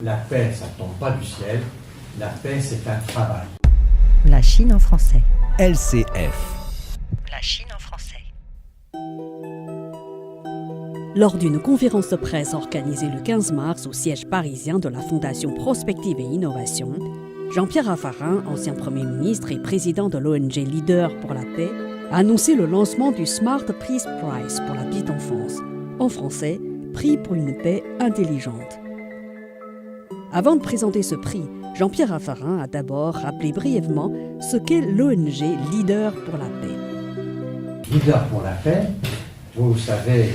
la paix, ça ne tombe pas du ciel. La paix, c'est un travail. La Chine en français. LCF. La Chine en français. Lors d'une conférence de presse organisée le 15 mars au siège parisien de la Fondation Prospective et Innovation, Jean-Pierre Raffarin, ancien Premier ministre et président de l'ONG Leader pour la paix, a annoncé le lancement du Smart Peace Prize pour la petite enfance, en français, Prix pour une paix intelligente. Avant de présenter ce prix, Jean-Pierre Raffarin a d'abord rappelé brièvement ce qu'est l'ONG Leader pour la paix. Leader pour la paix, vous savez,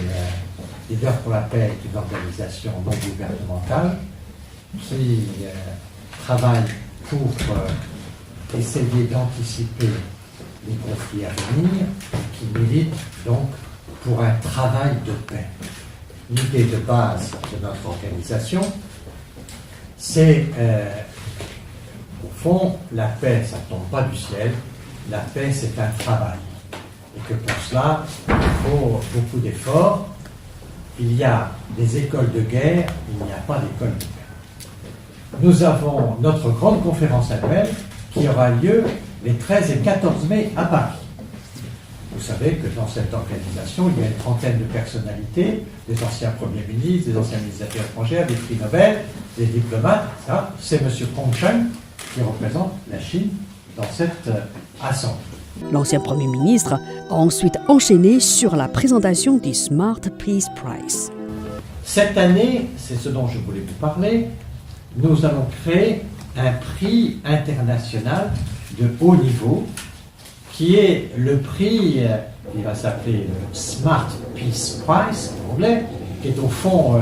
Leader pour la paix est une organisation non gouvernementale qui travaille pour essayer d'anticiper les conflits à venir, qui milite donc pour un travail de paix. L'idée de base de notre organisation, c'est, au fond, la paix, ça ne tombe pas du ciel, la paix, c'est un travail. Et que pour cela, il faut beaucoup d'efforts. Il y a des écoles de guerre, il n'y a pas d'école de guerre. Nous avons notre grande conférence annuelle qui aura lieu les 13 et 14 mai à Paris. Vous savez que dans cette organisation, il y a une trentaine de personnalités, des anciens premiers ministres, des anciens ministres des Affaires étrangères, des prix Nobel, des diplomates, etc. C'est M. Kong Cheng qui représente la Chine dans cette assemblée. L'ancien Premier ministre a ensuite enchaîné sur la présentation du Smart Peace Prize. Cette année, c'est ce dont je voulais vous parler, nous allons créer un prix international de haut niveau qui est le prix, il va s'appeler le Smart Peace Prize en anglais, qui est au fond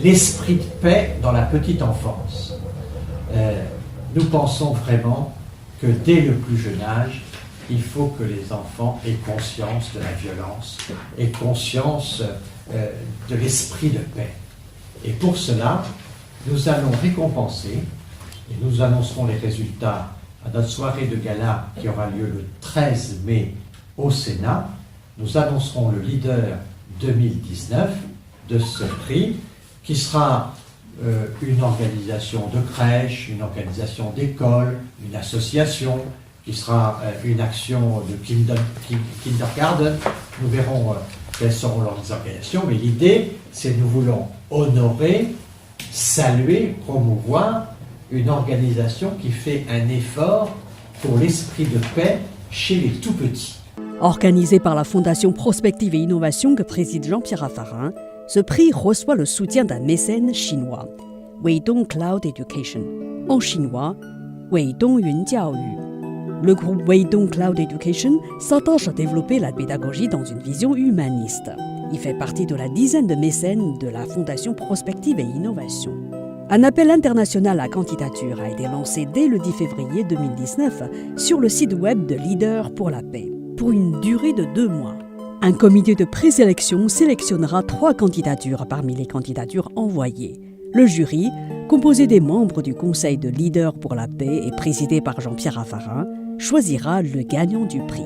l'esprit de paix dans la petite enfance. Nous pensons vraiment que dès le plus jeune âge, il faut que les enfants aient conscience de la violence, aient conscience de l'esprit de paix. Et pour cela, nous allons récompenser, et nous annoncerons les résultats à notre soirée de gala qui aura lieu le 13 mai au Sénat. Nous annoncerons le leader 2019 de ce prix, qui sera une organisation de crèche, une organisation d'école, une association, qui sera une action de kindergarten. Nous verrons quelles seront leurs organisations, mais l'idée, c'est que nous voulons honorer, saluer, promouvoir une organisation qui fait un effort pour l'esprit de paix chez les tout-petits. Organisé par la Fondation Prospective et Innovation que préside Jean-Pierre Raffarin, ce prix reçoit le soutien d'un mécène chinois, Weidong Cloud Education, en chinois, Weidong Yun Jiaoyu. Le groupe Weidong Cloud Education s'attache à développer la pédagogie dans une vision humaniste. Il fait partie de la dizaine de mécènes de la Fondation Prospective et Innovation. Un appel international à candidature a été lancé dès le 10 février 2019 sur le site web de Leader pour la paix, pour une durée de 2 mois. Un comité de présélection sélectionnera 3 candidatures parmi les candidatures envoyées. Le jury, composé des membres du Conseil de Leader pour la paix et présidé par Jean-Pierre Raffarin, choisira le gagnant du prix.